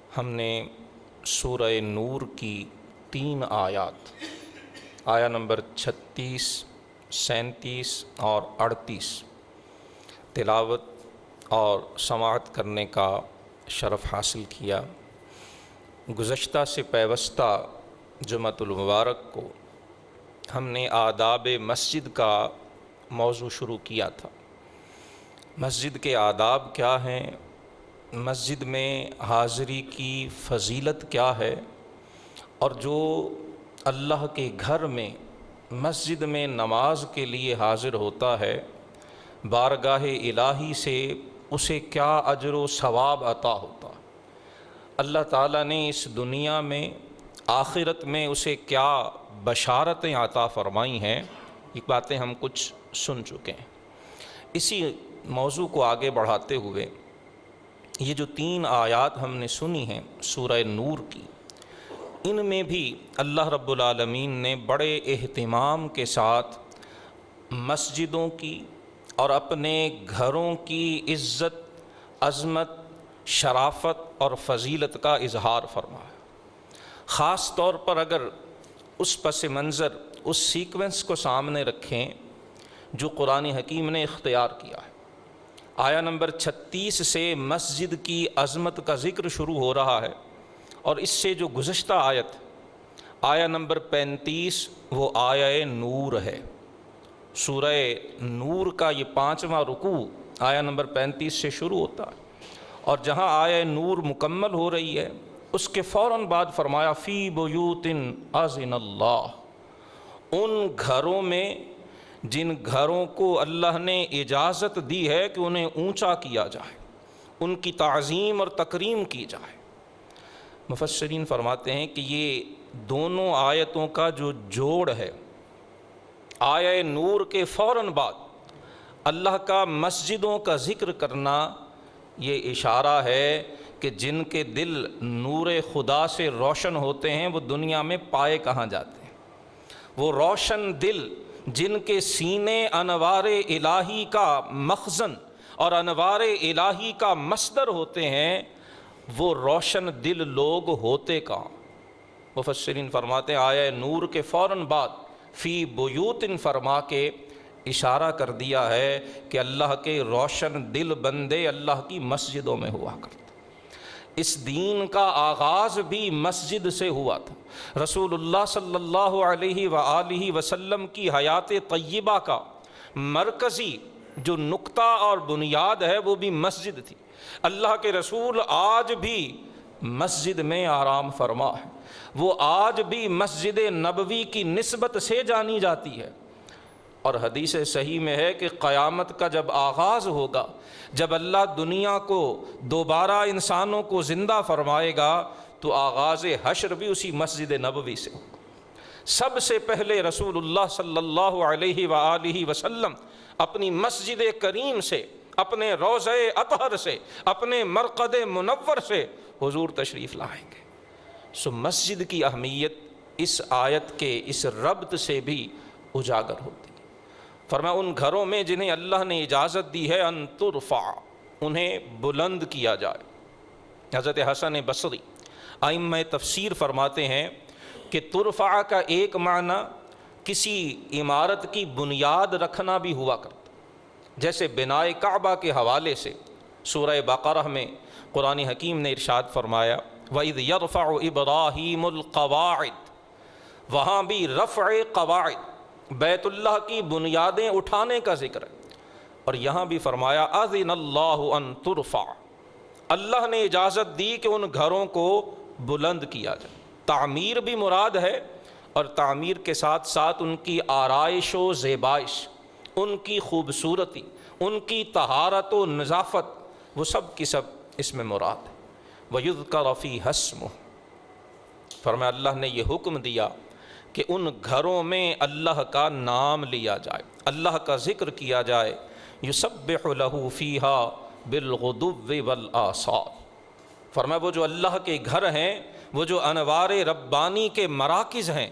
ہم نے سورہ نور کی 3 آیات آیا نمبر 36، 37 اور 38 تلاوت اور سماعت کرنے کا شرف حاصل کیا۔ گزشتہ سے پیوستہ جمعۃ المبارک کو ہم نے آداب مسجد کا موضوع شروع کیا تھا۔ مسجد کے آداب کیا ہیں، مسجد میں حاضری کی فضیلت کیا ہے، اور جو اللہ کے گھر میں مسجد میں نماز کے لیے حاضر ہوتا ہے بارگاہ الہی سے اسے کیا اجر و ثواب عطا ہوتا ہے، اللہ تعالیٰ نے اس دنیا میں آخرت میں اسے کیا بشارتیں عطا فرمائی ہیں، یہ باتیں ہم کچھ سن چکے ہیں۔ اسی موضوع کو آگے بڑھاتے ہوئے یہ جو 3 آیات ہم نے سنی ہیں سورہ نور کی، ان میں بھی اللہ رب العالمین نے بڑے اہتمام کے ساتھ مسجدوں کی اور اپنے گھروں کی عزت، عظمت، شرافت اور فضیلت کا اظہار فرمایا۔ خاص طور پر اگر اس پس منظر، اس سیکوینس کو سامنے رکھیں جو قرآن حکیم نے اختیار کیا ہے۔ آیا نمبر 36 سے مسجد کی عظمت کا ذکر شروع ہو رہا ہے، اور اس سے جو گزشتہ آیت آیا نمبر 35 وہ آیہ نور ہے۔ سورہ نور کا یہ 5واں رکوع آیا نمبر 35 سے شروع ہوتا ہے، اور جہاں آیہ نور مکمل ہو رہی ہے اس کے فوراً بعد فرمایا فی بیوت اذن اللہ، ان گھروں میں جن گھروں کو اللہ نے اجازت دی ہے کہ انہیں اونچا کیا جائے، ان کی تعظیم اور تکریم کی جائے۔ مفسرین فرماتے ہیں کہ یہ دونوں آیتوں کا جو جوڑ ہے، آیہ نور کے فوراً بعد اللہ کا مسجدوں کا ذکر کرنا، یہ اشارہ ہے کہ جن کے دل نور خدا سے روشن ہوتے ہیں وہ دنیا میں پائے کہاں جاتے ہیں۔ وہ روشن دل جن کے سینے انوار الہی کا مخزن اور انوار الہی کا مصدر ہوتے ہیں، وہ روشن دل لوگ ہوتے کہاں؟ مفسرین فرماتے ہیں آیہ نور کے فوراً بعد فی بیوت فرما کے اشارہ کر دیا ہے کہ اللہ کے روشن دل بندے اللہ کی مسجدوں میں ہوا کرتے۔ اس دین کا آغاز بھی مسجد سے ہوا تھا۔ رسول اللہ صلی اللہ علیہ وآلہ وسلم کی حیات طیبہ کا مرکزی جو نقطہ اور بنیاد ہے وہ بھی مسجد تھی۔ اللہ کے رسول آج بھی مسجد میں آرام فرما ہے، وہ آج بھی مسجد نبوی کی نسبت سے جانی جاتی ہے، اور حدیث صحیح میں ہے کہ قیامت کا جب آغاز ہوگا، جب اللہ دنیا کو دوبارہ انسانوں کو زندہ فرمائے گا تو آغاز حشر بھی اسی مسجد نبوی سے ہوگا۔ سب سے پہلے رسول اللہ صلی اللہ علیہ وآلہ وسلم اپنی مسجد کریم سے، اپنے روضہ اطہر سے، اپنے مرقد منور سے حضور تشریف لائیں گے۔ سو مسجد کی اہمیت اس آیت کے اس ربط سے بھی اجاگر ہوتی ہے۔ فرمایا ان گھروں میں جنہیں اللہ نے اجازت دی ہے ان ترفع، انہیں بلند کیا جائے۔ حضرت حسن بصری ائمہ تفسیر فرماتے ہیں کہ ترفع کا ایک معنی کسی عمارت کی بنیاد رکھنا بھی ہوا کرتا، جیسے بنائے کعبہ کے حوالے سے سورہ بقرہ میں قرآن حکیم نے ارشاد فرمایا وَإِذْ يَرْفَعُ إِبْرَاهِيمُ الْقَوَاعِدَ، وہاں بھی رفع قواعد، بیت اللہ کی بنیادیں اٹھانے کا ذکر ہے، اور یہاں بھی فرمایا اذن اللہ ان ترفع، اللہ نے اجازت دی کہ ان گھروں کو بلند کیا جائے۔ تعمیر بھی مراد ہے، اور تعمیر کے ساتھ ساتھ ان کی آرائش و زیبائش، ان کی خوبصورتی، ان کی طہارت و نظافت، وہ سب کی سب اس میں مراد ہے۔ وَيُذْكَرَ فِيهَا اسْمُهُ، فرمایا اللہ نے یہ حکم دیا کہ ان گھروں میں اللہ کا نام لیا جائے، اللہ کا ذکر کیا جائے۔ يُسَبِّحُ لَهُ فِيهَا بِالْغُدُوِّ وَالْآصَالِ، فرمایا وہ جو اللہ کے گھر ہیں، وہ جو انوار ربانی کے مراکز ہیں،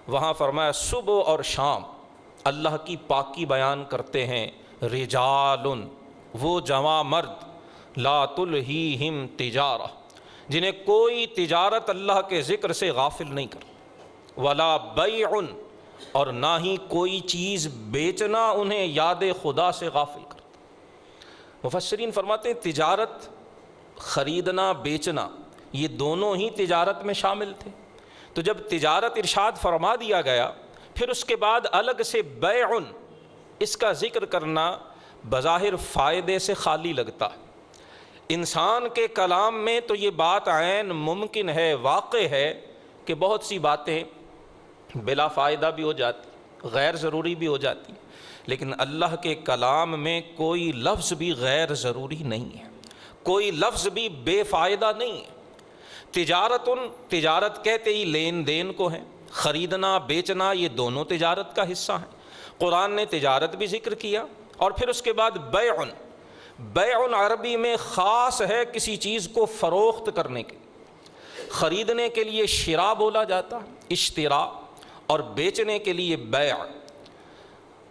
وہاں فرمایا صبح اور شام اللہ کی پاکی بیان کرتے ہیں۔ رجال، وہ جواں مرد، لا تلہیہم تجارہ، جنہیں کوئی تجارت اللہ کے ذکر سے غافل نہیں کرتی، ولا بیع، اور نہ ہی کوئی چیز بیچنا انہیں یاد خدا سے غافل کرتا۔ مفسرین فرماتے ہیں تجارت، خریدنا بیچنا، یہ دونوں ہی تجارت میں شامل تھے۔ تو جب تجارت ارشاد فرما دیا گیا، پھر اس کے بعد الگ سے بیع، اس کا ذکر کرنا بظاہر فائدے سے خالی لگتا ہے۔ انسان کے کلام میں تو یہ بات عین ممکن ہے، واقع ہے کہ بہت سی باتیں بلا فائدہ بھی ہو جاتی، غیر ضروری بھی ہو جاتی، لیکن اللہ کے کلام میں کوئی لفظ بھی غیر ضروری نہیں ہے، کوئی لفظ بھی بے فائدہ نہیں ہے۔ تجارت کہتے ہی لین دین کو ہے، خریدنا بیچنا یہ دونوں تجارت کا حصہ ہیں۔ قرآن نے تجارت بھی ذکر کیا، اور پھر اس کے بعد بیع۔ بیع عربی میں خاص ہے کسی چیز کو فروخت کرنے کے، خریدنے کے لیے شراء بولا جاتا ہے، اشتراء، اور بیچنے کے لیے بیع۔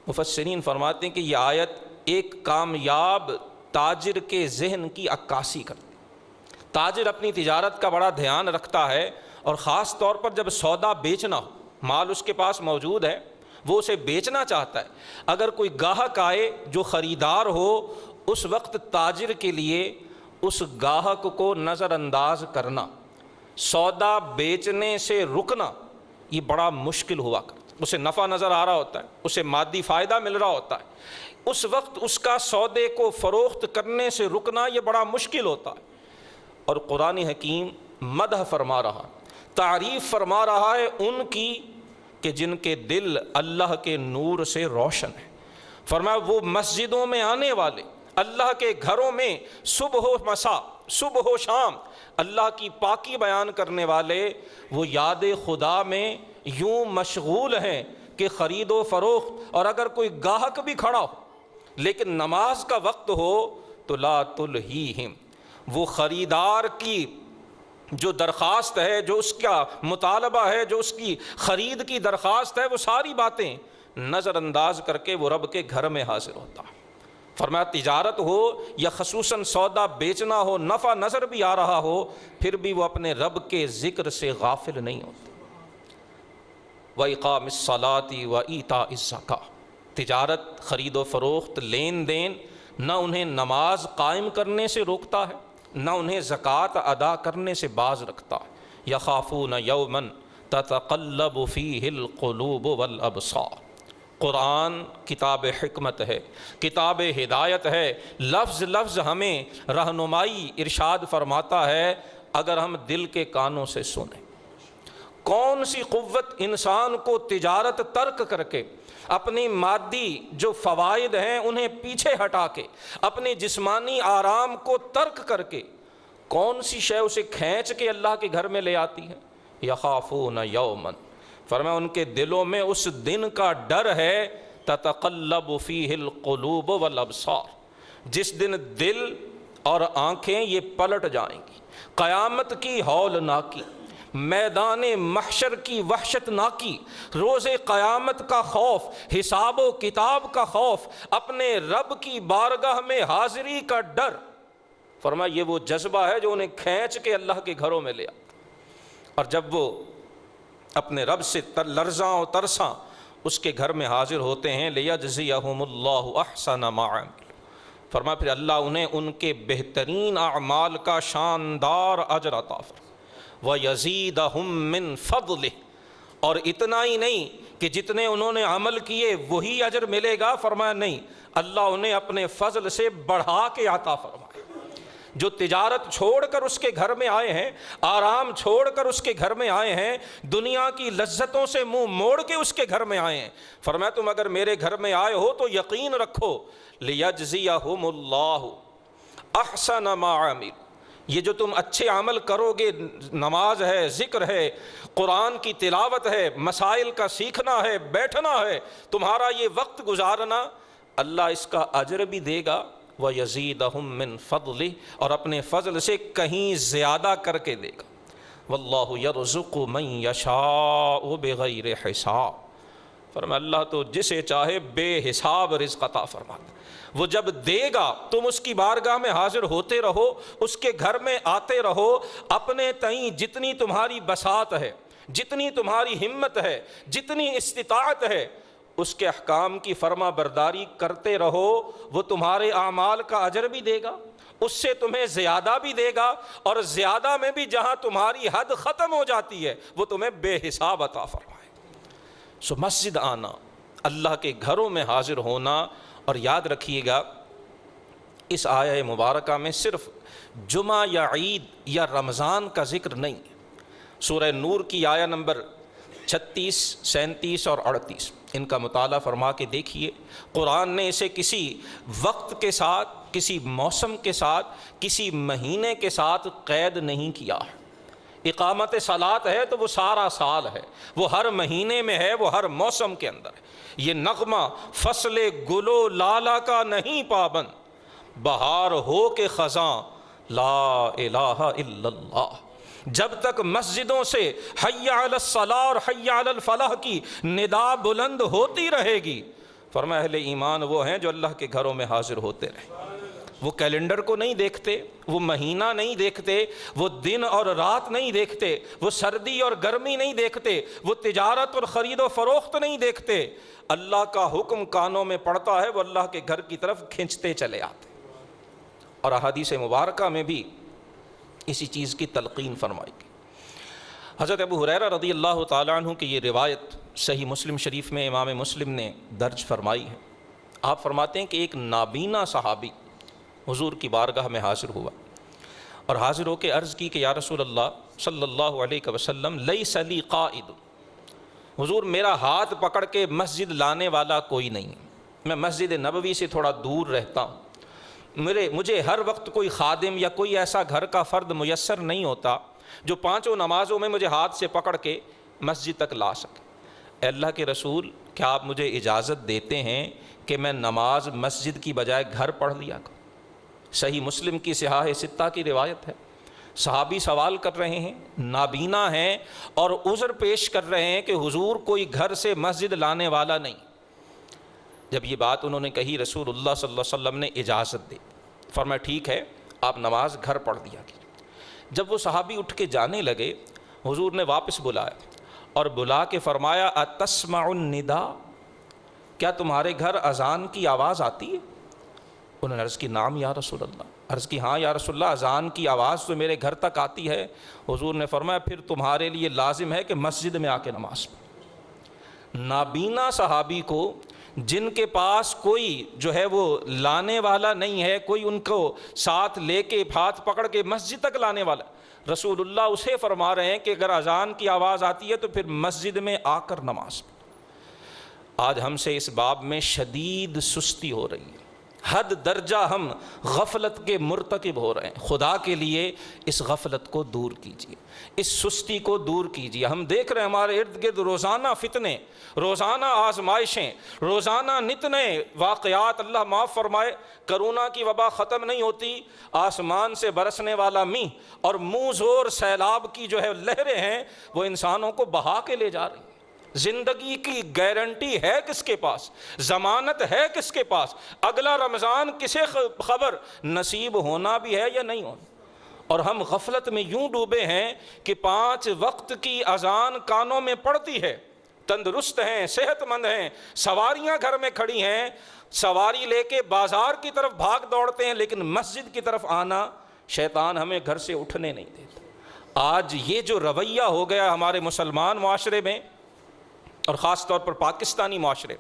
مفسرین فرماتے ہیں کہ یہ آیت ایک کامیاب تاجر کے ذہن کی عکاسی کرتی ہے۔ تاجر اپنی تجارت کا بڑا دھیان رکھتا ہے، اور خاص طور پر جب سودا بیچنا ہو، مال اس کے پاس موجود ہے، وہ اسے بیچنا چاہتا ہے، اگر کوئی گاہک آئے جو خریدار ہو، اس وقت تاجر کے لیے اس گاہک کو نظر انداز کرنا، سودا بیچنے سے رکنا، یہ بڑا مشکل ہوا کرتا۔ اسے نفع نظر آ رہا ہوتا ہے، اسے مادی فائدہ مل رہا ہوتا ہے، اس وقت اس کا سودے کو فروخت کرنے سے رکنا یہ بڑا مشکل ہوتا ہے۔ اور قرآن حکیم مدح فرما رہا، تعریف فرما رہا ہے ان کی کہ جن کے دل اللہ کے نور سے روشن ہیں۔ فرمایا وہ مسجدوں میں آنے والے، اللہ کے گھروں میں صبح و مساء، صبح و شام اللہ کی پاکی بیان کرنے والے، وہ یاد خدا میں یوں مشغول ہیں کہ خرید و فروخت، اور اگر کوئی گاہک بھی کھڑا ہو لیکن نماز کا وقت ہو تو لا تلہیہم، وہ خریدار کی جو درخواست ہے، جو اس کا مطالبہ ہے، جو اس کی خرید کی درخواست ہے، وہ ساری باتیں نظر انداز کر کے وہ رب کے گھر میں حاضر ہوتا ہے۔ فرمایا تجارت ہو یا خصوصاً سودا بیچنا ہو، نفع نظر بھی آ رہا ہو، پھر بھی وہ اپنے رب کے ذکر سے غافل نہیں ہوتے۔ وَإِقَامِ الصَّلَاةِ وَإِيتَاءِ الزَّكَاةِ، تجارت، خرید و فروخت، لین دین نہ انہیں نماز قائم کرنے سے روکتا ہے، نہ انہیں زکوٰۃ ادا کرنے سے باز رکھتا ہے۔ يَخَافُونَ يَوْمًا تَتَقَلَّبُ فِيهِ الْقُلُوبُ وَالْأَبْصَارُ۔ قرآن کتاب حکمت ہے، کتاب ہدایت ہے، لفظ لفظ ہمیں رہنمائی ارشاد فرماتا ہے اگر ہم دل کے کانوں سے سنیں۔ کون سی قوت انسان کو تجارت ترک کر کے اپنی مادی جو فوائد ہیں انہیں پیچھے ہٹا کے، اپنے جسمانی آرام کو ترک کر کے، کون سی شے اسے کھینچ کے اللہ کے گھر میں لے آتی ہے؟ یخافون یومن، فرمایا ان کے دلوں میں اس دن کا ڈر ہے، تتقلب فیہ القلوب والابصار، جس دن دل اور آنکھیں یہ پلٹ جائیں گی، قیامت کی ہولناکی، میدان محشر کی وحشت ناکی، روز قیامت کا خوف، حساب و کتاب کا خوف، اپنے رب کی بارگاہ میں حاضری کا ڈر۔ فرمایا یہ وہ جذبہ ہے جو انہیں کھینچ کے اللہ کے گھروں میں لے آتا، اور جب وہ اپنے رب سے لرزاں و ترساں اس کے گھر میں حاضر ہوتے ہیں، لیجزیہم اللہ احسن ما عملوا، فرمایا پھر اللہ انہیں ان کے بہترین اعمال کا شاندار اجر عطا فرمائے، وَيَزِيدَهُم مِّن فَضْلِهِ، اور اتنا ہی نہیں کہ جتنے انہوں نے عمل کیے وہی اجر ملے گا، فرمایا نہیں، اللہ انہیں اپنے فضل سے بڑھا کے عطا فرمائے۔ جو تجارت چھوڑ کر اس کے گھر میں آئے ہیں، آرام چھوڑ کر اس کے گھر میں آئے ہیں، دنیا کی لذتوں سے منہ موڑ کے اس کے گھر میں آئے ہیں، فرمایا تم اگر میرے گھر میں آئے ہو تو یقین رکھو لِيَجْزِيَهُمُ اللَّهُ أَحْسَنَ مَا عَمِلُوا، یہ جو تم اچھے عمل کرو گے، نماز ہے، ذکر ہے، قرآن کی تلاوت ہے، مسائل کا سیکھنا ہے، بیٹھنا ہے، تمہارا یہ وقت گزارنا، اللہ اس کا اجر بھی دے گا، وَيَزِيدَهُم مِّن فَضْلِهِ، اور اپنے فضل سے کہیں زیادہ کر کے دے گا۔ وَاللَّهُ يَرْزُقُ مَن يَشَاءُ بِغَيْرِ حِسَابٍ، فرمایا اللہ تو جسے چاہے بے حساب رزق عطا فرماتا، وہ جب دے گا تم اس کی بارگاہ میں حاضر ہوتے رہو، اس کے گھر میں آتے رہو، اپنے تئیں جتنی تمہاری بساط ہے، جتنی تمہاری ہمت ہے، جتنی استطاعت ہے، اس کے احکام کی فرما برداری کرتے رہو، وہ تمہارے اعمال کا اجر بھی دے گا، اس سے تمہیں زیادہ بھی دے گا، اور زیادہ میں بھی جہاں تمہاری حد ختم ہو جاتی ہے وہ تمہیں بے حساب عطا فرمائے۔ سو مسجد آنا، اللہ کے گھروں میں حاضر ہونا، اور یاد رکھیے گا اس آیہ مبارکہ میں صرف جمعہ یا عید یا رمضان کا ذکر نہیں۔ سورہ نور کی آیہ نمبر 36، 37 اور 38 ان کا مطالعہ فرما کے دیکھیے، قرآن نے اسے کسی وقت کے ساتھ، کسی موسم کے ساتھ، کسی مہینے کے ساتھ قید نہیں کیا۔ اقامت صلاۃ ہے تو وہ سارا سال ہے، وہ ہر مہینے میں ہے، وہ ہر موسم کے اندر ہے۔ یہ نغمہ فصل گل و لالا کا نہیں پابند، بہار ہو کے خزاں لا الہ الا اللہ۔ جب تک مسجدوں سے حی علی الصلاۃ اور حی علی الفلاح کی ندا بلند ہوتی رہے گی، فرمایا اہل ایمان وہ ہیں جو اللہ کے گھروں میں حاضر ہوتے رہے۔ وہ کیلنڈر کو نہیں دیکھتے، وہ مہینہ نہیں دیکھتے، وہ دن اور رات نہیں دیکھتے، وہ سردی اور گرمی نہیں دیکھتے، وہ تجارت اور خرید و فروخت نہیں دیکھتے۔ اللہ کا حکم کانوں میں پڑتا ہے، وہ اللہ کے گھر کی طرف کھنچتے چلے آتے۔ اور احادیث مبارکہ میں بھی اسی چیز کی تلقین فرمائی گئی۔ حضرت ابو حریرہ رضی اللہ تعالیٰ عنہ کی یہ روایت صحیح مسلم شریف میں امام مسلم نے درج فرمائی ہے۔ آپ فرماتے ہیں کہ ایک نابینا صحابی حضور کی بارگاہ میں حاضر ہوا، اور حاضر ہو کے عرض کی کہ یا رسول اللہ صلی اللہ علیہ وسلم لیس لی قائد، حضور میرا ہاتھ پکڑ کے مسجد لانے والا کوئی نہیں، میں مسجد نبوی سے تھوڑا دور رہتا ہوں، مجھے ہر وقت کوئی خادم یا کوئی ایسا گھر کا فرد میسر نہیں ہوتا جو پانچوں نمازوں میں مجھے ہاتھ سے پکڑ کے مسجد تک لا سکے۔ اے اللہ کے رسول، کیا آپ مجھے اجازت دیتے ہیں کہ میں نماز مسجد کی بجائے گھر پڑھ لیا کروں؟ صحیح مسلم کی صحاح ستہ کی روایت ہے۔ صحابی سوال کر رہے ہیں، نابینا ہیں اور عذر پیش کر رہے ہیں کہ حضور کوئی گھر سے مسجد لانے والا نہیں۔ جب یہ بات انہوں نے کہی، رسول اللہ صلی اللہ علیہ وسلم نے اجازت دی، فرمایا ٹھیک ہے آپ نماز گھر پڑھ دیا کیجیے۔ جب وہ صحابی اٹھ کے جانے لگے، حضور نے واپس بلایا اور بلا کے فرمایا اتسمع الندا، کیا تمہارے گھر اذان کی آواز آتی ہے؟ انہوں نے عرض کی نام یا رسول اللہ۔ عرض کی ہاں یا رسول اللہ، اذان کی آواز تو میرے گھر تک آتی ہے۔ حضور نے فرمایا پھر تمہارے لیے لازم ہے کہ مسجد میں آ کے نماز پڑھو۔ نابینا صحابی کو، جن کے پاس کوئی جو ہے وہ لانے والا نہیں ہے، کوئی ان کو ساتھ لے کے ہاتھ پکڑ کے مسجد تک لانے والا، رسول اللہ اسے فرما رہے ہیں کہ اگر اذان کی آواز آتی ہے تو پھر مسجد میں آ کر نماز پڑھو۔ آج ہم سے اس باب میں شدید سستی ہو رہی ہے، حد درجہ ہم غفلت کے مرتکب ہو رہے ہیں۔ خدا کے لیے اس غفلت کو دور کیجیے، اس سستی کو دور کیجیے۔ ہم دیکھ رہے ہیں ہمارے ارد گرد روزانہ فتنے، روزانہ آزمائشیں، روزانہ نت نئے واقعات۔ اللہ معاف فرمائے، کرونا کی وبا ختم نہیں ہوتی، آسمان سے برسنے والا میہ اور منہ زور سیلاب کی جو ہے لہریں ہیں، وہ انسانوں کو بہا کے لے جا رہی ہیں۔ زندگی کی گارنٹی ہے کس کے پاس؟ ضمانت ہے کس کے پاس؟ اگلا رمضان کسے خبر نصیب ہونا بھی ہے یا نہیں ہونا؟ اور ہم غفلت میں یوں ڈوبے ہیں کہ 5 وقت کی اذان کانوں میں پڑتی ہے، تندرست ہیں، صحت مند ہیں، سواریاں گھر میں کھڑی ہیں، سواری لے کے بازار کی طرف بھاگ دوڑتے ہیں، لیکن مسجد کی طرف آنا شیطان ہمیں گھر سے اٹھنے نہیں دیتا۔ آج یہ جو رویہ ہو گیا ہمارے مسلمان معاشرے میں، اور خاص طور پر پاکستانی معاشرے،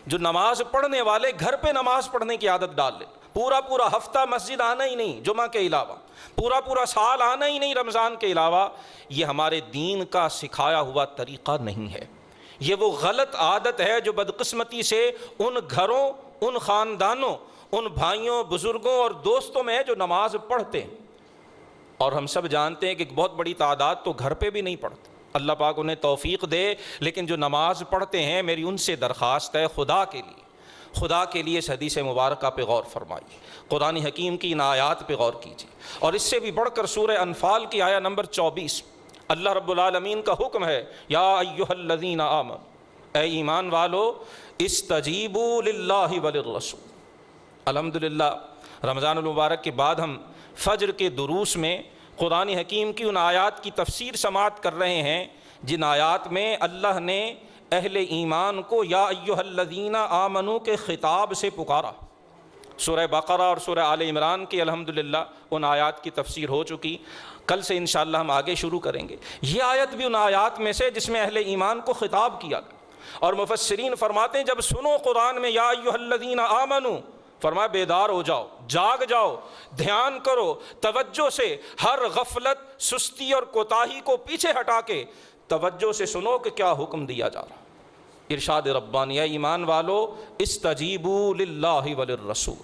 جو نماز پڑھنے والے گھر پہ نماز پڑھنے کی عادت ڈال لے، پورا ہفتہ مسجد آنا ہی نہیں جمعہ کے علاوہ، پورا سال آنا ہی نہیں رمضان کے علاوہ، یہ ہمارے دین کا سکھایا ہوا طریقہ نہیں ہے۔ یہ وہ غلط عادت ہے جو بدقسمتی سے ان گھروں، ان خاندانوں، ان بھائیوں، بزرگوں اور دوستوں میں ہے جو نماز پڑھتے ہیں، اور ہم سب جانتے ہیں کہ ایک بہت بڑی تعداد تو گھر پہ بھی نہیں پڑھتے۔ اللہ پاک انہیں توفیق دے، لیکن جو نماز پڑھتے ہیں میری ان سے درخواست ہے، خدا کے لیے اس حدیث مبارکہ پہ غور فرمائیے، قرآن حکیم کی ان آیات پہ غور کیجیے۔ اور اس سے بھی بڑھ کر سورہ انفال کی آیہ نمبر 24، اللہ رب العالمین کا حکم ہے، یا ایھا الذین آمنوا، اے ایمان والو، استجیبوا للہ وللرسول، الحمدللہ رمضان المبارک کے بعد ہم فجر کے دروس میں قرآن حکیم کی ان آیات کی تفسیر سماعت کر رہے ہیں جن آیات میں اللہ نے اہل ایمان کو یا ایھا الذین آمنو کے خطاب سے پکارا۔ سورہ بقرہ اور سورہ آل عمران کی الحمدللہ ان آیات کی تفسیر ہو چکی، کل سے انشاءاللہ ہم آگے شروع کریں گے۔ یہ آیت بھی ان آیات میں سے جس میں اہل ایمان کو خطاب کیا گیا، اور مفسرین فرماتے ہیں جب سنو قرآن میں یا ایھا الذین آمنو، فرمایا بیدار ہو جاؤ، جاگ جاؤ، دھیان کرو توجہ سے، ہر غفلت، سستی اور کوتاہی کو پیچھے ہٹا کے توجہ سے سنو کہ کیا حکم دیا جا رہا۔ ارشاد ربانی ہے ایمان والو استجیبوا للہ وللرسول،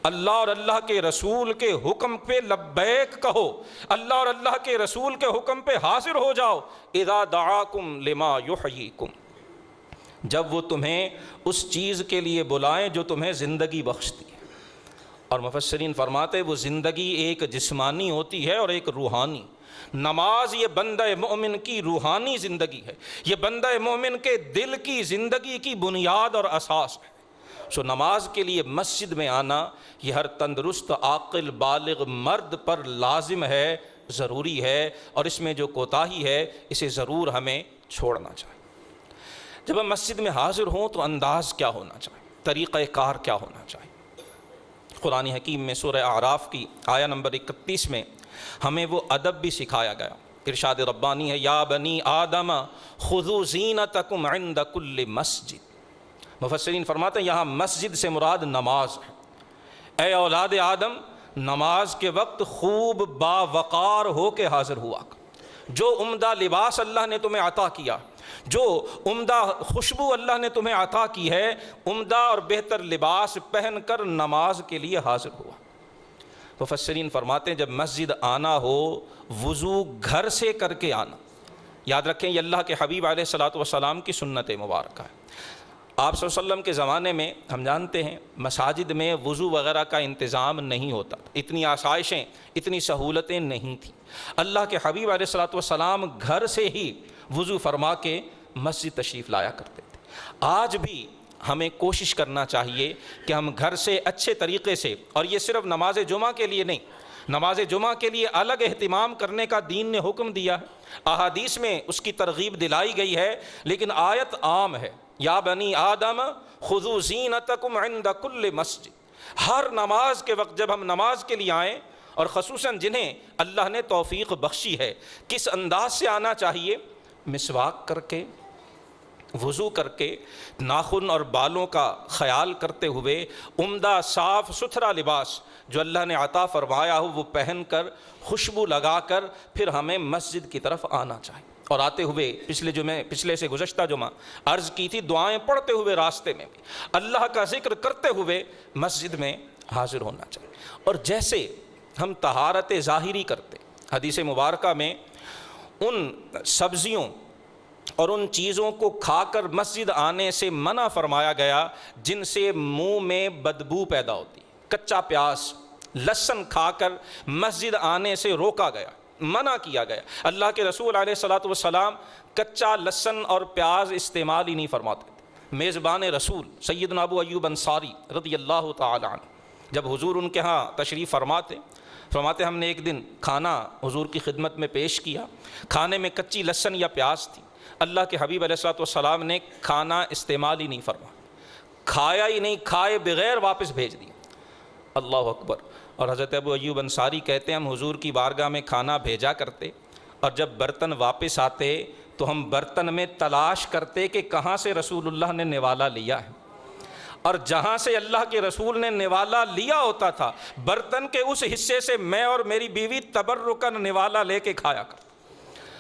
اللہ اور اللہ کے رسول کے حکم پہ لبیک کہو، اللہ اور اللہ کے رسول کے حکم پہ حاضر ہو جاؤ۔ اذا دعاکم لما یحییکم، جب وہ تمہیں اس چیز کے لیے بلائیں جو تمہیں زندگی بخشتی ہے۔ اور مفسرین فرماتے وہ زندگی ایک جسمانی ہوتی ہے اور ایک روحانی۔ نماز یہ بندہ مومن کی روحانی زندگی ہے، یہ بندہ مومن کے دل کی زندگی کی بنیاد اور اساس ہے۔ سو نماز کے لیے مسجد میں آنا یہ ہر تندرست عاقل بالغ مرد پر لازم ہے، ضروری ہے، اور اس میں جو کوتاہی ہے اسے ضرور ہمیں چھوڑنا چاہیے۔ جب ہم مسجد میں حاضر ہوں تو انداز کیا ہونا چاہیے، طریقہ کار کیا ہونا چاہیے؟ قرآن حکیم میں سورہ اعراف کی آیہ نمبر 31 میں ہمیں وہ ادب بھی سکھایا گیا۔ ارشاد ربانی ہے یا بنی آدم خذوا زینتکم عند کل مسجد۔ مفسرین فرماتے ہیں یہاں مسجد سے مراد نماز ہے۔ اے اولاد آدم، نماز کے وقت خوب باوقار ہو کے حاضر ہوا۔ جو عمدہ لباس اللہ نے تمہیں عطا کیا، جو عمدہ خوشبو اللہ نے تمہیں عطا کی ہے، عمدہ اور بہتر لباس پہن کر نماز کے لیے حاضر ہوا۔ مفسرین فرماتے ہیں جب مسجد آنا ہو وضو گھر سے کر کے آنا۔ یاد رکھیں یہ اللہ کے حبیب علیہ الصلوۃ والسلام کی سنت مبارکہ ہے۔ آپ صلی اللہ علیہ وسلم کے زمانے میں ہم جانتے ہیں مساجد میں وضو وغیرہ کا انتظام نہیں ہوتا، اتنی آسائشیں، اتنی سہولتیں نہیں تھیں۔ اللہ کے حبیب علیہ الصلوۃ والسلام گھر سے ہی وضو فرما کے مسجد تشریف لایا کرتے تھے۔ آج بھی ہمیں کوشش کرنا چاہیے کہ ہم گھر سے اچھے طریقے سے، اور یہ صرف نماز جمعہ کے لیے نہیں، نماز جمعہ کے لیے الگ اہتمام کرنے کا دین نے حکم دیا ہے، احادیث میں اس کی ترغیب دلائی گئی ہے، لیکن آیت عام ہے یا بنی آدم خذوا زینتکم عند کل مسجد۔ ہر نماز کے وقت جب ہم نماز کے لیے آئیں، اور خصوصاً جنہیں اللہ نے توفیق بخشی ہے، کس انداز سے آنا چاہیے؟ مسواک کر کے، وضو کر کے، ناخن اور بالوں کا خیال کرتے ہوئے، عمدہ صاف ستھرا لباس جو اللہ نے عطا فرمایا ہو وہ پہن کر، خوشبو لگا کر پھر ہمیں مسجد کی طرف آنا چاہیے۔ اور آتے ہوئے پچھلے سے گزشتہ جمعہ عرض کی تھی، دعائیں پڑھتے ہوئے راستے میں بھی اللہ کا ذکر کرتے ہوئے مسجد میں حاضر ہونا چاہیے۔ اور جیسے ہم طہارت ظاہری کرتے، حدیث مبارکہ میں ان سبزیوں اور ان چیزوں کو کھا کر مسجد آنے سے منع فرمایا گیا جن سے منہ میں بدبو پیدا ہوتی، کچا پیاز، لہسن کھا کر مسجد آنے سے روکا گیا، منع کیا گیا۔ اللہ کے رسول علیہ الصلوۃ والسلام کچا لہسن اور پیاز استعمال ہی نہیں فرماتے تھے۔ میزبان رسول سیدنا ابو ایوب انصاری رضی اللہ تعالی عنہ جب حضور ان کے ہاں تشریف فرماتے ہم نے ایک دن کھانا حضور کی خدمت میں پیش کیا، کھانے میں کچی لہسن یا پیاز تھی۔ اللہ کے حبیب علیہ الصلوۃ والسلام نے کھانا استعمال ہی نہیں فرمایا، کھایا ہی نہیں، کھائے بغیر واپس بھیج دیا۔ اللہ اکبر۔ اور حضرت ابو ایوب انصاری کہتے ہیں ہم حضور کی بارگاہ میں کھانا بھیجا کرتے، اور جب برتن واپس آتے تو ہم برتن میں تلاش کرتے کہ کہاں سے رسول اللہ نے نوالا لیا ہے، اور جہاں سے اللہ کے رسول نے نوالا لیا ہوتا تھا برتن کے اس حصے سے میں اور میری بیوی تبرکن نوالا لے کے کھایا کرتے۔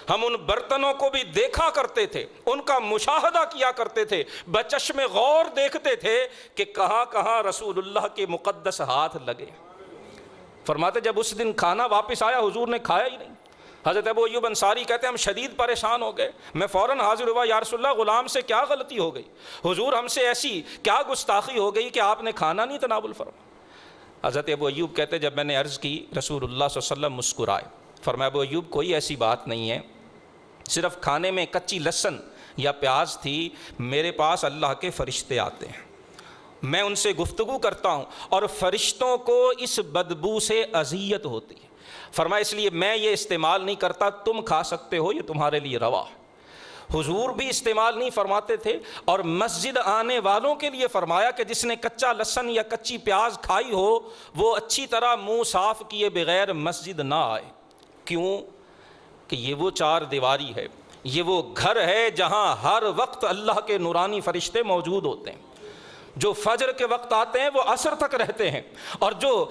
ہم ان برتنوں کو بھی دیکھا کرتے تھے، ان کا مشاہدہ کیا کرتے تھے، بچشم غور دیکھتے تھے کہ کہاں کہاں رسول اللہ کے مقدس ہاتھ لگے۔ فرماتے جب اس دن کھانا واپس آیا حضور نے کھایا ہی نہیں۔ حضرت ابو ایوب انصاری کہتے ہیں ہم شدید پریشان ہو گئے، میں فوراً حاضر ہوا، یا رسول اللہ غلام سے کیا غلطی ہو گئی، حضور ہم سے ایسی کیا گستاخی ہو گئی کہ آپ نے کھانا نہیں تناول فرمایا۔ حضرت ابو ایوب کہتے ہیں جب میں نے عرض کی رسول اللہ صلی اللہ علیہ وسلم مسکرائے، فرمایا ابو ایوب کوئی ایسی بات نہیں ہے، صرف کھانے میں کچی لہسن یا پیاز تھی، میرے پاس اللہ کے فرشتے آتے ہیں میں ان سے گفتگو کرتا ہوں اور فرشتوں کو اس بدبو سے اذیت ہوتی ہے۔ فرمایا اس لیے میں یہ استعمال نہیں کرتا، تم کھا سکتے ہو، یہ تمہارے لیے روا۔ حضور بھی استعمال نہیں فرماتے تھے، اور مسجد آنے والوں کے لیے فرمایا کہ جس نے کچا لہسن یا کچی پیاز کھائی ہو وہ اچھی طرح منہ صاف کیے بغیر مسجد نہ آئے۔ کیوں؟ کہ یہ وہ چار دیواری ہے، یہ وہ گھر ہے جہاں ہر وقت اللہ کے نورانی فرشتے موجود ہوتے ہیں۔ جو فجر کے وقت آتے ہیں وہ عصر تک رہتے ہیں، اور جو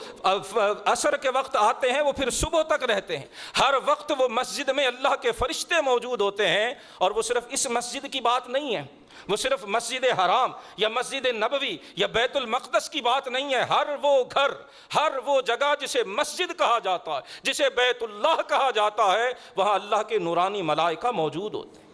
عصر کے وقت آتے ہیں وہ پھر صبح تک رہتے ہیں۔ ہر وقت وہ مسجد میں اللہ کے فرشتے موجود ہوتے ہیں، اور وہ صرف اس مسجد کی بات نہیں ہے، وہ صرف مسجد حرام یا مسجد نبوی یا بیت المقدس کی بات نہیں ہے۔ ہر وہ گھر، ہر وہ جگہ جسے مسجد کہا جاتا ہے، جسے بیت اللہ کہا جاتا ہے، وہاں اللہ کے نورانی ملائکہ موجود ہوتے ہیں۔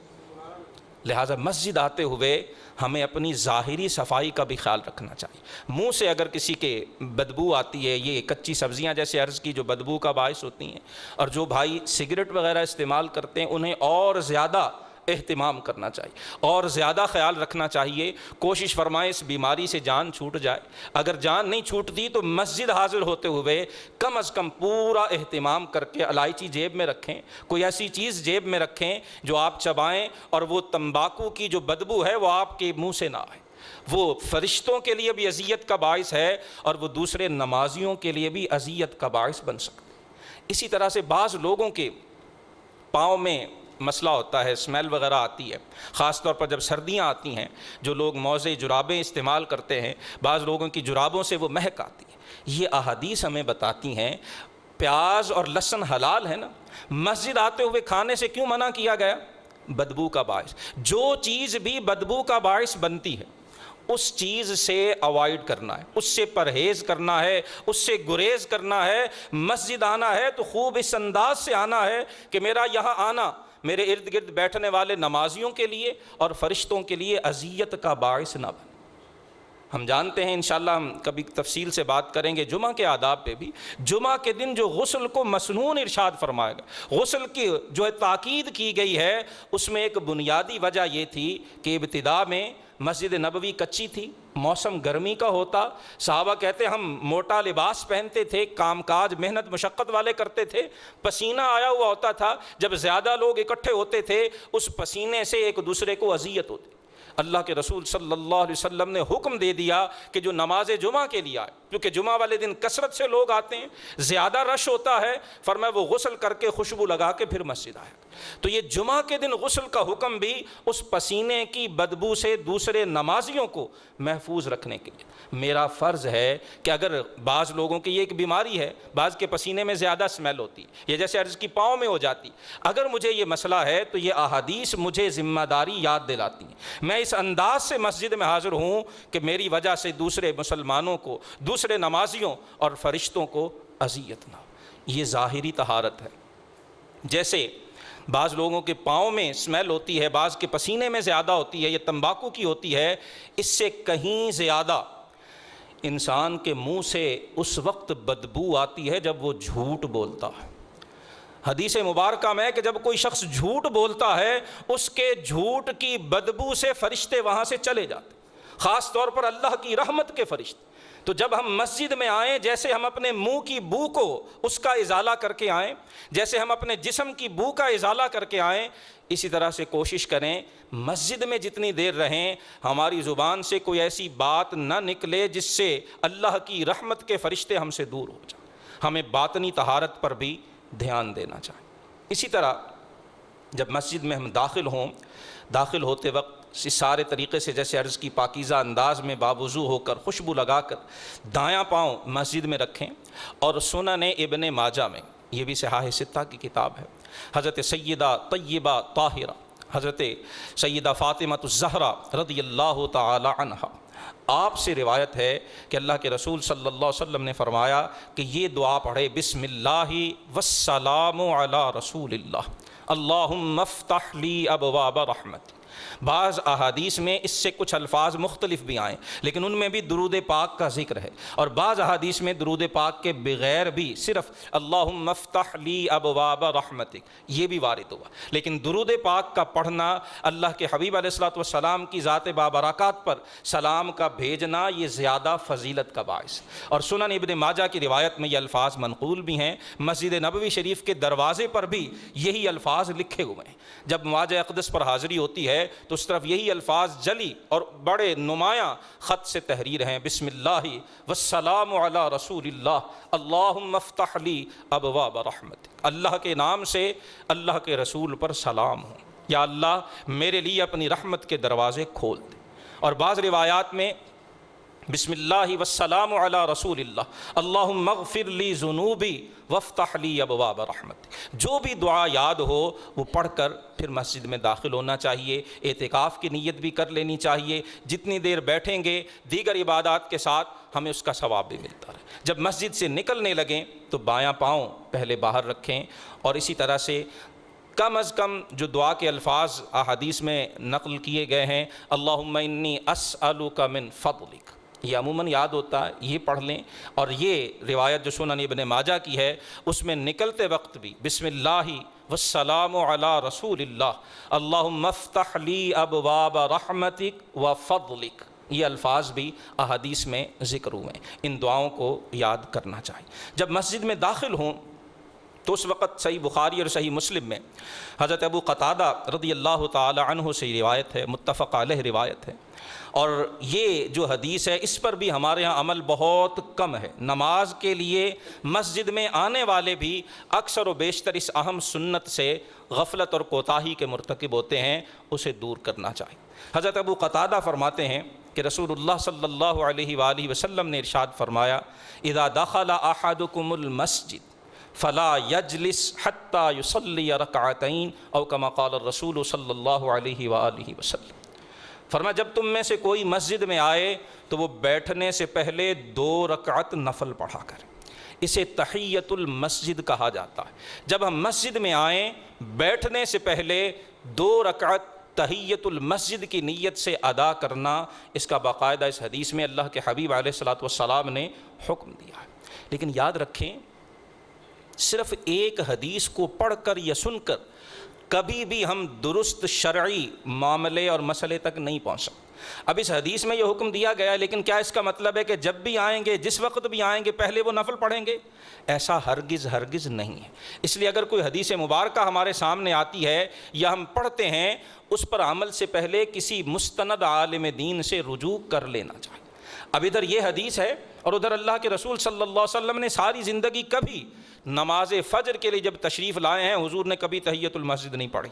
لہٰذا مسجد آتے ہوئے ہمیں اپنی ظاہری صفائی کا بھی خیال رکھنا چاہیے۔ منہ سے اگر کسی کے بدبو آتی ہے، یہ کچی سبزیاں جیسے عرض کی جو بدبو کا باعث ہوتی ہیں، اور جو بھائی سگریٹ وغیرہ استعمال کرتے ہیں انہیں اور زیادہ اہتمام کرنا چاہیے اور زیادہ خیال رکھنا چاہیے۔ کوشش فرمائیں اس بیماری سے جان چھوٹ جائے۔ اگر جان نہیں چھوٹتی تو مسجد حاضر ہوتے ہوئے کم از کم پورا اہتمام کر کے الائچی جیب میں رکھیں، کوئی ایسی چیز جیب میں رکھیں جو آپ چبائیں، اور وہ تمباکو کی جو بدبو ہے وہ آپ کے منہ سے نہ آئے۔ وہ فرشتوں کے لیے بھی اذیت کا باعث ہے، اور وہ دوسرے نمازیوں کے لیے بھی اذیت کا باعث بن سکتا ہے۔ اسی طرح سے بعض لوگوں کے پاؤں میں مسئلہ ہوتا ہے، اسمیل وغیرہ آتی ہے، خاص طور پر جب سردیاں آتی ہیں۔ جو لوگ موزے جرابیں استعمال کرتے ہیں، بعض لوگوں کی جرابوں سے وہ مہک آتی ہے۔ یہ احادیث ہمیں بتاتی ہیں پیاز اور لہسن حلال ہے نا، مسجد آتے ہوئے کھانے سے کیوں منع کیا گیا؟ بدبو کا باعث۔ جو چیز بھی بدبو کا باعث بنتی ہے اس چیز سے اوائڈ کرنا ہے، اس سے پرہیز کرنا ہے، اس سے گریز کرنا ہے۔ مسجد آنا ہے تو خوب اس انداز سے آنا ہے کہ میرا یہاں آنا میرے ارد گرد بیٹھنے والے نمازیوں کے لیے اور فرشتوں کے لیے اذیت کا باعث نہ بنے۔ ہم جانتے ہیں انشاءاللہ ہم کبھی تفصیل سے بات کریں گے جمعہ کے آداب پہ بھی۔ جمعہ کے دن جو غسل کو مسنون ارشاد فرمائے گا، غسل کی جو تاکید کی گئی ہے اس میں ایک بنیادی وجہ یہ تھی کہ ابتدا میں مسجد نبوی کچی تھی، موسم گرمی کا ہوتا، صحابہ کہتے ہم موٹا لباس پہنتے تھے، کام کاج محنت مشقت والے کرتے تھے، پسینہ آیا ہوا ہوتا تھا۔ جب زیادہ لوگ اکٹھے ہوتے تھے اس پسینے سے ایک دوسرے کو اذیت ہوتی۔ اللہ کے رسول صلی اللہ علیہ وسلم نے حکم دے دیا کہ جو نماز جمعہ کے لیے آئے، کیونکہ جمعہ والے دن کثرت سے لوگ آتے ہیں، زیادہ رش ہوتا ہے، فرمایا وہ غسل کر کے خوشبو لگا کے پھر مسجد آئے۔ تو یہ جمعہ کے دن غسل کا حکم بھی اس پسینے کی بدبو سے دوسرے نمازیوں کو محفوظ رکھنے کے لیے۔ میرا فرض ہے کہ اگر بعض لوگوں کی یہ ایک بیماری ہے، بعض کے پسینے میں زیادہ اسمیل ہوتی ہے، یہ جیسے عرض کی پاؤں میں ہو جاتی، اگر مجھے یہ مسئلہ ہے تو یہ احادیث مجھے ذمہ داری یاد دلاتی ہیں۔ میں اس انداز سے مسجد میں حاضر ہوں کہ میری وجہ سے دوسرے مسلمانوں کو، دوسرے نمازیوں اور فرشتوں کو اذیت نہ ہو۔ یہ ظاہری طہارت ہے۔ جیسے بعض لوگوں کے پاؤں میں اسمیل ہوتی ہے، بعض کے پسینے میں زیادہ ہوتی ہے، یہ تمباکو کی ہوتی ہے، اس سے کہیں زیادہ انسان کے منہ سے اس وقت بدبو آتی ہے جب وہ جھوٹ بولتا ہے۔ حدیث مبارکہ میں کہ جب کوئی شخص جھوٹ بولتا ہے اس کے جھوٹ کی بدبو سے فرشتے وہاں سے چلے جاتے، خاص طور پر اللہ کی رحمت کے فرشتے۔ تو جب ہم مسجد میں آئیں، جیسے ہم اپنے منہ کی بو کو اس کا ازالہ کر کے آئیں، جیسے ہم اپنے جسم کی بو کا ازالہ کر کے آئیں، اسی طرح سے کوشش کریں مسجد میں جتنی دیر رہیں ہماری زبان سے کوئی ایسی بات نہ نکلے جس سے اللہ کی رحمت کے فرشتے ہم سے دور ہو جائیں۔ ہمیں باطنی طہارت پر بھی دھیان دینا چاہیے۔ اسی طرح جب مسجد میں ہم داخل ہوتے وقت اس سارے طریقے سے جیسے عرض کی پاکیزہ انداز میں باوضو ہو کر خوشبو لگا کر دایاں پاؤں مسجد میں رکھیں۔ اور سنن ابن ماجہ میں، یہ بھی صحاح ستہ کی کتاب ہے، حضرت سیدہ طیبہ طاہرہ حضرت سیدہ فاطمہ الزہرا رضی اللہ تعالی عنہا، آپ سے روایت ہے کہ اللہ کے رسول صلی اللہ علیہ وسلم نے فرمایا کہ یہ دعا پڑھے، بسم اللہ والسلام علی رسول اللہ، اللہم افتح لی ابواب رحمت، بعض احادیث میں اس سے کچھ الفاظ مختلف بھی آئیں لیکن ان میں بھی درود پاک کا ذکر ہے، اور بعض احادیث میں درود پاک کے بغیر بھی صرف اللہم افتح لی ابواب رحمتک یہ بھی وارد ہوا، لیکن درود پاک کا پڑھنا، اللہ کے حبیب علیہ الصلوۃ والسلام کی ذات بابرکات پر سلام کا بھیجنا، یہ زیادہ فضیلت کا باعث۔ اور سنن ابن ماجہ کی روایت میں یہ الفاظ منقول بھی ہیں، مسجد نبوی شریف کے دروازے پر بھی یہی الفاظ لکھے ہوئے ہیں۔ جب مواضع اقدس پر حاضری ہوتی ہے تو اس طرف یہی الفاظ جلی اور بڑے نمایاں خط سے تحریر ہیں، بسم اللہ والسلام علی رسول اللہ اللہم افتح لی ابواب رحمت، اللہ کے نام سے اللہ کے رسول پر سلام ہو، یا اللہ میرے لیے اپنی رحمت کے دروازے کھول دے۔ اور بعض روایات میں بسم اللہ والسلام علی رسول اللہ اللہم اغفر لی ذنوبی وافتح لی ابواب رحمت، جو بھی دعا یاد ہو وہ پڑھ کر پھر مسجد میں داخل ہونا چاہیے، اعتکاف کی نیت بھی کر لینی چاہیے، جتنی دیر بیٹھیں گے دیگر عبادات کے ساتھ ہمیں اس کا ثواب بھی ملتا رہے۔ جب مسجد سے نکلنے لگیں تو بایاں پاؤں پہلے باہر رکھیں، اور اسی طرح سے کم از کم جو دعا کے الفاظ احادیث میں نقل کیے گئے ہیں، اللہم انی اسألک من فضلک، یہ عموماً یاد ہوتا ہے، یہ پڑھ لیں۔ اور یہ روایت جو سنن ابن ماجہ کی ہے اس میں نکلتے وقت بھی بسم اللہ والسلام علی رسول اللہ اللہم افتح لی ابواب رحمتک وفضلک، یہ الفاظ بھی احادیث میں ذکر ہوئے ہیں، ان دعاؤں کو یاد کرنا چاہیے۔ جب مسجد میں داخل ہوں تو اس وقت صحیح بخاری اور صحیح مسلم میں حضرت ابو قتادہ رضی اللہ تعالی عنہ سے روایت ہے، متفق علیہ روایت ہے، اور یہ جو حدیث ہے اس پر بھی ہمارے ہاں عمل بہت کم ہے۔ نماز کے لیے مسجد میں آنے والے بھی اکثر و بیشتر اس اہم سنت سے غفلت اور کوتاہی کے مرتکب ہوتے ہیں، اسے دور کرنا چاہیے۔ حضرت ابو قتادہ فرماتے ہیں کہ رسول اللہ صلی اللہ علیہ وآلہ وسلم نے ارشاد فرمایا اذا دخل احدکم المسجد فلا یجلس حتی یصلی رکعتین او کما قال الرسول صلی اللہ علیہ وآلہ وسلم، فرمایا جب تم میں سے کوئی مسجد میں آئے تو وہ بیٹھنے سے پہلے 2 رکعت نفل پڑھا کرے، اسے تحیۃ المسجد کہا جاتا ہے۔ جب ہم مسجد میں آئیں بیٹھنے سے پہلے 2 رکعت تحیۃ المسجد کی نیت سے ادا کرنا، اس کا باقاعدہ اس حدیث میں اللہ کے حبیب علیہ الصلوۃ والسلام نے حکم دیا ہے۔ لیکن یاد رکھیں صرف ایک حدیث کو پڑھ کر یا سن کر کبھی بھی ہم درست شرعی معاملے اور مسئلے تک نہیں پہنچ سکتے۔ اب اس حدیث میں یہ حکم دیا گیا ہے، لیکن کیا اس کا مطلب ہے کہ جب بھی آئیں گے جس وقت بھی آئیں گے پہلے وہ نفل پڑھیں گے؟ ایسا ہرگز نہیں ہے۔ اس لیے اگر کوئی حدیث مبارکہ ہمارے سامنے آتی ہے یا ہم پڑھتے ہیں، اس پر عمل سے پہلے کسی مستند عالم دین سے رجوع کر لینا چاہیے۔ اب ادھر یہ حدیث ہے اور ادھر اللہ کے رسول صلی اللہ علیہ وسلم نے ساری زندگی کبھی نماز فجر کے لیے جب تشریف لائے ہیں حضور نے کبھی تحیۃ المسجد نہیں پڑھی،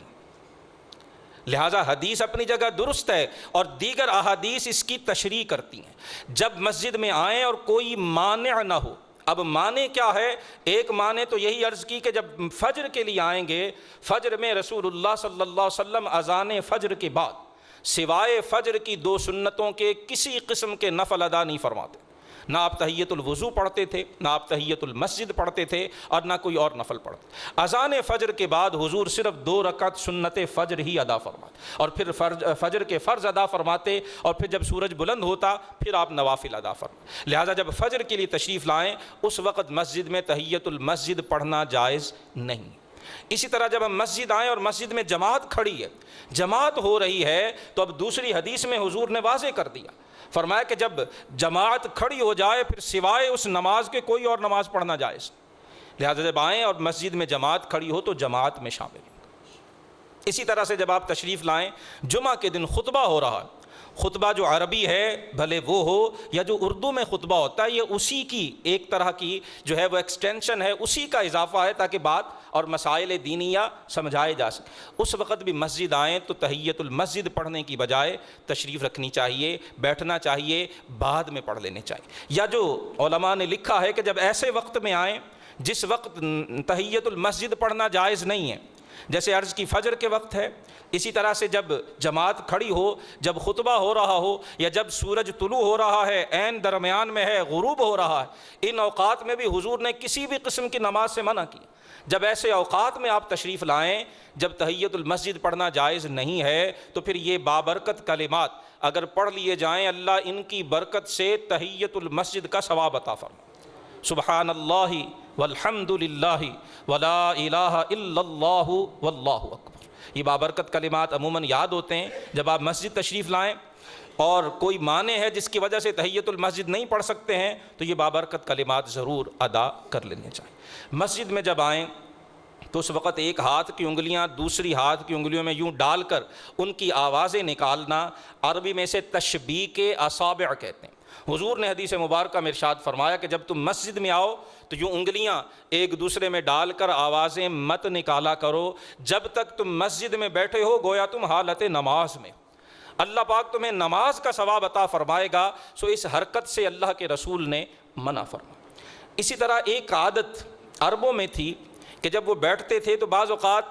لہٰذا حدیث اپنی جگہ درست ہے اور دیگر احادیث اس کی تشریح کرتی ہیں۔ جب مسجد میں آئیں اور کوئی مانع نہ ہو، اب معنی کیا ہے؟ ایک معنی تو یہی عرض کی کہ جب فجر کے لیے آئیں گے، فجر میں رسول اللہ صلی اللہ علیہ وسلم اذان فجر کے بعد سوائے فجر کی 2 سنتوں کے کسی قسم کے نفل ادا نہیں فرماتے، نہ آپ تحیۃ الوضو پڑھتے تھے، نہ آپ تحیۃ المسجد پڑھتے تھے، اور نہ کوئی اور نفل پڑھتے۔ اذان فجر کے بعد حضور صرف 2 رکعت سنت فجر ہی ادا فرماتے، اور پھر فجر کے فرض ادا فرماتے، اور پھر جب سورج بلند ہوتا پھر آپ نوافل ادا فرماتے۔ لہٰذا جب فجر کے لیے تشریف لائیں اس وقت مسجد میں تحیۃ المسجد پڑھنا جائز نہیں۔ اسی طرح جب ہم مسجد آئیں اور مسجد میں جماعت کھڑی ہے، جماعت ہو رہی ہے، تو اب دوسری حدیث میں حضور نے واضح کر دیا، فرمایا کہ جب جماعت کھڑی ہو جائے پھر سوائے اس نماز کے کوئی اور نماز پڑھنا جائز، لہذا جب آئیں اور مسجد میں جماعت کھڑی ہو تو جماعت میں شامل ہوں۔ اسی طرح سے جب آپ تشریف لائیں، جمعہ کے دن خطبہ ہو رہا ہے، خطبہ جو عربی ہے بھلے وہ ہو یا جو اردو میں خطبہ ہوتا ہے، یہ اسی کی ایک طرح کی جو ہے وہ ایکسٹینشن ہے، اسی کا اضافہ ہے تاکہ بات اور مسائل دینیہ سمجھائے جا سکے۔ اس وقت بھی مسجد آئیں تو تحیۃ المسجد پڑھنے کی بجائے تشریف رکھنی چاہیے، بیٹھنا چاہیے، بعد میں پڑھ لینے چاہیے۔ یا جو علماء نے لکھا ہے کہ جب ایسے وقت میں آئیں جس وقت تحیۃ المسجد پڑھنا جائز نہیں ہے، جیسے عرض کی فجر کے وقت ہے، اسی طرح سے جب جماعت کھڑی ہو، جب خطبہ ہو رہا ہو، یا جب سورج طلوع ہو رہا ہے، عین درمیان میں ہے، غروب ہو رہا ہے، ان اوقات میں بھی حضور نے کسی بھی قسم کی نماز سے منع کی، جب ایسے اوقات میں آپ تشریف لائیں جب تحیۃ المسجد پڑھنا جائز نہیں ہے تو پھر یہ بابرکت کلمات اگر پڑھ لیے جائیں اللہ ان کی برکت سے تحیۃ المسجد کا ثواب عطا فرمائے۔ سبحان اللہ والحمد للہ ولا الہ الا اللہ واللہ اکبر، یہ بابرکت کلمات عموماً یاد ہوتے ہیں جب آپ مسجد تشریف لائیں، اور کوئی معنی ہے جس کی وجہ سے تحیۃ المسجد نہیں پڑھ سکتے ہیں تو یہ بابرکت کلمات ضرور ادا کر لینے چاہیے۔ مسجد میں جب آئیں تو اس وقت ایک ہاتھ کی انگلیاں دوسری ہاتھ کی انگلیوں میں یوں ڈال کر ان کی آوازیں نکالنا عربی میں سے تشبیک اصابع کہتے ہیں۔ حضور نے حدیث مبارکہ میں ارشاد فرمایا کہ جب تم مسجد میں آؤ تو یوں انگلیاں ایک دوسرے میں ڈال کر آوازیں مت نکالا کرو جب تک تم مسجد میں بیٹھے ہو، گویا تم حالت نماز میں۔ اللہ پاک تمہیں نماز کا ثواب عطا فرمائے گا، سو اس حرکت سے اللہ کے رسول نے منع فرمایا۔ اسی طرح ایک عادت عربوں میں تھی کہ جب وہ بیٹھتے تھے تو بعض اوقات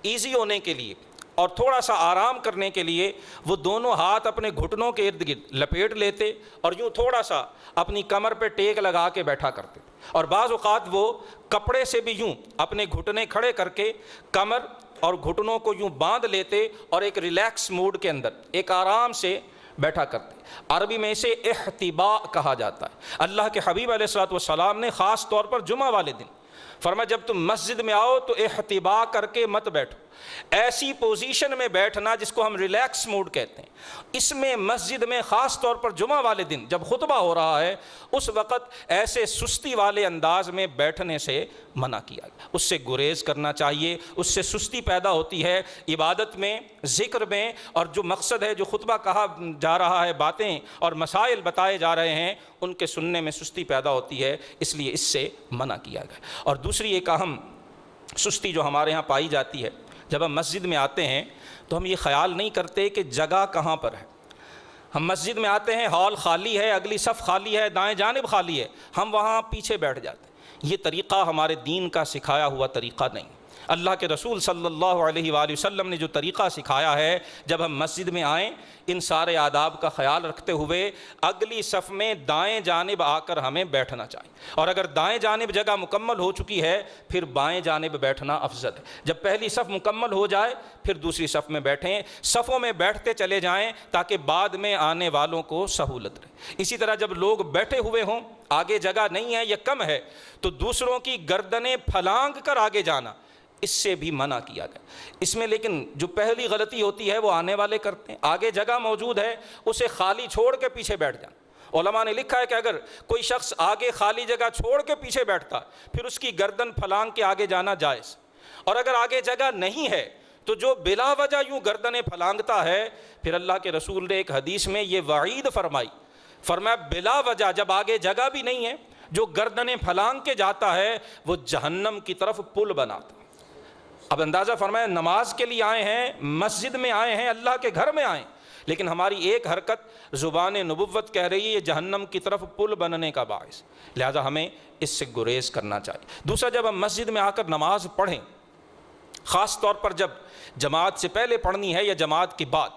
ایزی ہونے کے لیے اور تھوڑا سا آرام کرنے کے لیے وہ دونوں ہاتھ اپنے گھٹنوں کے ارد گرد لپیٹ لیتے اور یوں تھوڑا سا اپنی کمر پہ ٹیک لگا کے بیٹھا کرتے، اور بعض اوقات وہ کپڑے سے بھی یوں اپنے گھٹنے کھڑے کر کے کمر اور گھٹنوں کو یوں باندھ لیتے اور ایک ریلیکس موڈ کے اندر ایک آرام سے بیٹھا کرتے۔ عربی میں اسے احتباء کہا جاتا ہے۔ اللہ کے حبیب علیہ الصلوۃ والسلام نے خاص طور پر جمعہ والے دن فرمایا جب تم مسجد میں آؤ تو احتباء کر کے مت بیٹھو، ایسی پوزیشن میں بیٹھنا جس کو ہم ریلیکس موڈ کہتے ہیں، اس میں مسجد میں خاص طور پر جمعہ والے دن جب خطبہ ہو رہا ہے اس وقت ایسے سستی والے انداز میں بیٹھنے سے منع کیا گیا، اس سے گریز کرنا چاہیے، اس سے سستی پیدا ہوتی ہے عبادت میں، ذکر میں، اور جو مقصد ہے جو خطبہ کہا جا رہا ہے، باتیں اور مسائل بتائے جا رہے ہیں ان کے سننے میں سستی پیدا ہوتی ہے، اس لیے اس سے منع کیا گیا۔ اور دوسری ایک اہم سستی جو ہمارے ہاں پائی جاتی ہے، جب ہم مسجد میں آتے ہیں تو ہم یہ خیال نہیں کرتے کہ جگہ کہاں پر ہے۔ ہم مسجد میں آتے ہیں، ہال خالی ہے، اگلی صف خالی ہے، دائیں جانب خالی ہے، ہم وہاں پیچھے بیٹھ جاتے ہیں۔ یہ طریقہ ہمارے دین کا سکھایا ہوا طریقہ نہیں۔ اللہ کے رسول صلی اللہ علیہ وآلہ وسلم نے جو طریقہ سکھایا ہے، جب ہم مسجد میں آئیں ان سارے آداب کا خیال رکھتے ہوئے اگلی صف میں دائیں جانب آ کر ہمیں بیٹھنا چاہیے، اور اگر دائیں جانب جگہ مکمل ہو چکی ہے پھر بائیں جانب بیٹھنا افضل ہے۔ جب پہلی صف مکمل ہو جائے پھر دوسری صف میں بیٹھیں، صفوں میں بیٹھتے چلے جائیں تاکہ بعد میں آنے والوں کو سہولت رہے۔ اسی طرح جب لوگ بیٹھے ہوئے ہوں، آگے جگہ نہیں ہے یا کم ہے، تو دوسروں کی گردنیں پھلانگ کر آگے جانا، اس سے بھی منع کیا گیا۔ اس میں لیکن جو پہلی غلطی ہوتی ہے وہ آنے والے کرتے ہیں، آگے جگہ موجود ہے اسے خالی چھوڑ کے پیچھے بیٹھ جانا۔ علماء نے لکھا ہے کہ اگر کوئی شخص آگے خالی جگہ چھوڑ کے پیچھے بیٹھتا پھر اس کی گردن پھلانگ کے آگے جانا جائز، اور اگر آگے جگہ نہیں ہے تو جو بلا وجہ یوں گردنیں پھلانگتا ہے، پھر اللہ کے رسول نے ایک حدیث میں یہ وعید فرمایا بلا وجہ جب آگے جگہ بھی نہیں ہے جو گردنیں پھلانگ کے جاتا ہے وہ جہنم کی طرف پل بناتا۔ اب اندازہ فرمائیں، نماز کے لیے آئے ہیں، مسجد میں آئے ہیں، اللہ کے گھر میں آئے ہیں، لیکن ہماری ایک حرکت زبان نبوت کہہ رہی ہے یہ جہنم کی طرف پل بننے کا باعث، لہذا ہمیں اس سے گریز کرنا چاہیے۔ دوسرا، جب ہم مسجد میں آ کر نماز پڑھیں، خاص طور پر جب جماعت سے پہلے پڑھنی ہے یا جماعت کے بعد،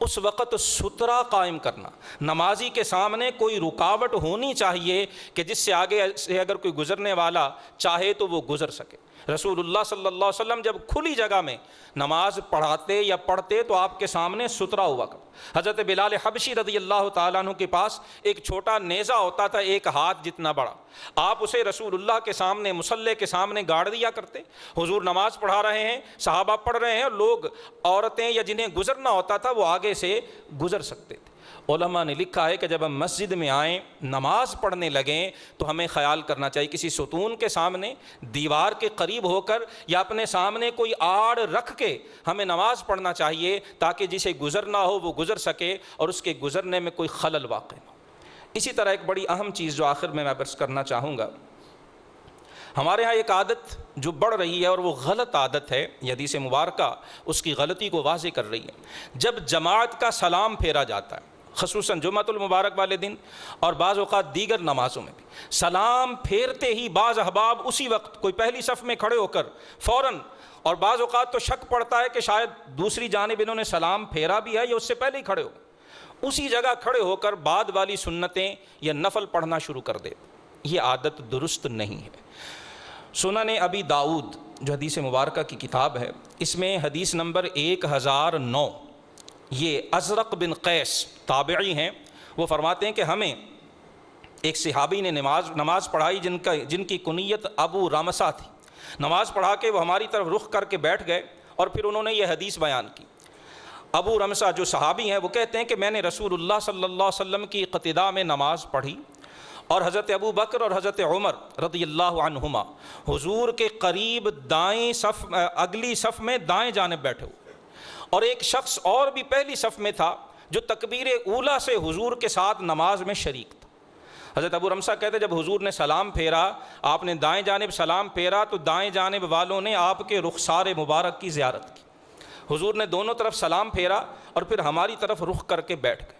اس وقت سترہ قائم کرنا، نمازی کے سامنے کوئی رکاوٹ ہونی چاہیے کہ جس سے آگے سے اگر کوئی گزرنے والا چاہے تو وہ گزر سکے۔ رسول اللہ صلی اللہ علیہ وسلم جب کھلی جگہ میں نماز پڑھاتے یا پڑھتے تو آپ کے سامنے سترہ ہوا کرتا۔ حضرت بلال حبشی رضی اللہ تعالیٰ عنہ کے پاس ایک چھوٹا نیزہ ہوتا تھا، ایک ہاتھ جتنا بڑا، آپ اسے رسول اللہ کے سامنے مصلی کے سامنے گاڑ دیا کرتے۔ حضور نماز پڑھا رہے ہیں، صحابہ پڑھ رہے ہیں، لوگ عورتیں یا جنہیں گزرنا ہوتا تھا وہ آگے سے گزر سکتے تھے۔ علماء نے لکھا ہے کہ جب ہم مسجد میں آئیں، نماز پڑھنے لگیں تو ہمیں خیال کرنا چاہیے کسی ستون کے سامنے، دیوار کے قریب ہو کر یا اپنے سامنے کوئی آڑ رکھ کے ہمیں نماز پڑھنا چاہیے تاکہ جسے گزرنا ہو وہ گزر سکے اور اس کے گزرنے میں کوئی خلل واقع نہ ہو۔ اسی طرح ایک بڑی اہم چیز جو آخر میں عرض کرنا چاہوں گا، ہمارے ہاں ایک عادت جو بڑھ رہی ہے اور وہ غلط عادت ہے، یہ حدیث مبارکہ اس کی غلطی کو واضح کر رہی ہے۔ جب جماعت کا سلام پھیرا جاتا ہے، خصوصاً جمعۃ المبارک والے دن اور بعض اوقات دیگر نمازوں میں بھی، سلام پھیرتے ہی بعض احباب اسی وقت کوئی پہلی صف میں کھڑے ہو کر فوراً، اور بعض اوقات تو شک پڑتا ہے کہ شاید دوسری جانب انہوں نے سلام پھیرا بھی ہے یا اس سے پہلے ہی کھڑے ہو، اسی جگہ کھڑے ہو کر بعد والی سنتیں یا نفل پڑھنا شروع کر دے۔ یہ عادت درست نہیں ہے۔ سنن ابی داؤد جو حدیث مبارکہ کی کتاب ہے، اس میں حدیث نمبر 1009، یہ ازرق بن قیس تابعی ہیں، وہ فرماتے ہیں کہ ہمیں ایک صحابی نے نماز پڑھائی جن کی کنیت ابو رمسا تھی۔ نماز پڑھا کے وہ ہماری طرف رخ کر کے بیٹھ گئے اور پھر انہوں نے یہ حدیث بیان کی۔ ابو رمسا جو صحابی ہیں وہ کہتے ہیں کہ میں نے رسول اللہ صلی اللہ علیہ وسلم کی اقتداء میں نماز پڑھی، اور حضرت ابو بکر اور حضرت عمر رضی اللہ عنہما حضور کے قریب دائیں صف، اگلی صف میں دائیں جانب بیٹھے ہوئے، اور ایک شخص اور بھی پہلی صف میں تھا جو تکبیر اولیٰ سے حضور کے ساتھ نماز میں شریک تھا۔ حضرت ابو رمسا کہتے جب حضور نے سلام پھیرا، آپ نے دائیں جانب سلام پھیرا تو دائیں جانب والوں نے آپ کے رخسار مبارک کی زیارت کی۔ حضور نے دونوں طرف سلام پھیرا اور پھر ہماری طرف رخ کر کے بیٹھ گئے۔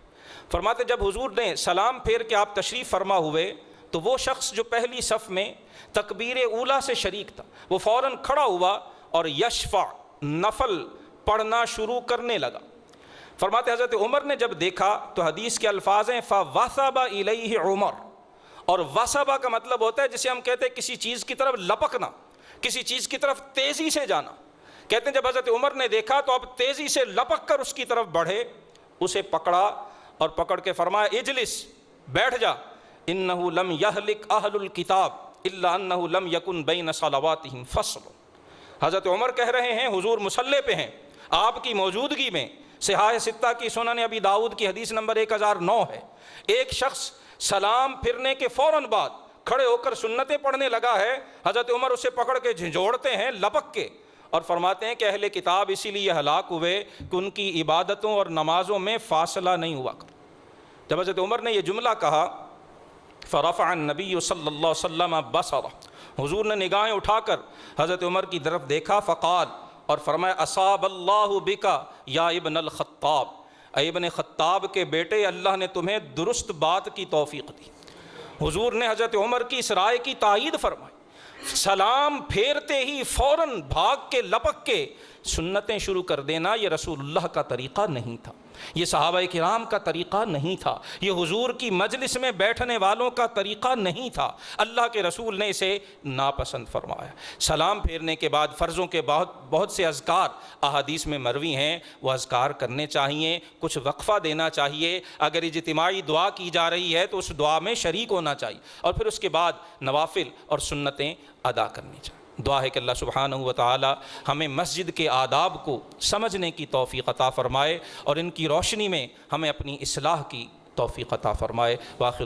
فرماتے جب حضور نے سلام پھیر کے آپ تشریف فرما ہوئے تو وہ شخص جو پہلی صف میں تکبیر اولیٰ سے شریک تھا وہ فوراً کھڑا ہوا اور یشفع نفل پڑھنا شروع کرنے لگا۔ فرماتے حضرت عمر نے جب دیکھا تو حدیث کے الفاظ ہیں فَوَثَبَ إِلَيْهِ عمر، اور وثبہ کا مطلب ہوتا ہے جسے ہم کہتے ہیں کسی چیز کی طرف لپکنا، کسی چیز کی طرف تیزی سے جانا۔ کہتے ہیں جب حضرت عمر نے دیکھا تو اب تیزی سے لپک کر اس کی طرف بڑھے، اسے پکڑا اور پکڑ کے فرمایا اجلس، بیٹھ جا، انہ لم یہلک اہل الکتاب الا انہ لم یکن بین صلواتہم فصل۔ حضرت عمر کہہ رہے ہیں حضور مصلی پہ ہیں، آپ کی موجودگی میں، صحاح ستہ کی سنن ابی داؤد کی حدیث نمبر 1009 ہے، ایک شخص سلام پھرنے کے فوراً بعد کھڑے ہو کر سنتیں پڑھنے لگا ہے۔ حضرت عمر اسے پکڑ کے جھنجھوڑتے ہیں لپک کے، اور فرماتے ہیں کہ اہل کتاب اسی لیے ہلاک ہوئے کہ ان کی عبادتوں اور نمازوں میں فاصلہ نہیں ہوا کر۔ جب حضرت عمر نے یہ جملہ کہا فرفع النبی صلی اللہ علیہ وسلم بصرہ، حضور نے نگاہیں اٹھا کر حضرت عمر کی طرف دیکھا، فقال، اور فرمایا اصاب اللہ بکا یا ابن الخطاب، اے ابن خطاب کے بیٹے، اللہ نے تمہیں درست بات کی توفیق دی۔ حضور نے حضرت عمر کی اس رائے کی تائید فرمائی، سلام پھیرتے ہی فوراً بھاگ کے لپک کے سنتیں شروع کر دینا یہ رسول اللہ کا طریقہ نہیں تھا، یہ صحابہ کرام کا طریقہ نہیں تھا، یہ حضور کی مجلس میں بیٹھنے والوں کا طریقہ نہیں تھا۔ اللہ کے رسول نے اسے ناپسند فرمایا۔ سلام پھیرنے کے بعد فرضوں کے بہت سے اذکار احادیث میں مروی ہیں، وہ اذکار کرنے چاہیے، کچھ وقفہ دینا چاہیے، اگر اجتماعی دعا کی جا رہی ہے تو اس دعا میں شریک ہونا چاہیے، اور پھر اس کے بعد نوافل اور سنتیں ادا کرنی چاہیے۔ دعا ہے کہ اللہ سبحانہ و تعالی ہمیں مسجد کے آداب کو سمجھنے کی توفیق عطا فرمائے اور ان کی روشنی میں ہمیں اپنی اصلاح کی توفیق عطا فرمائے۔ وآخر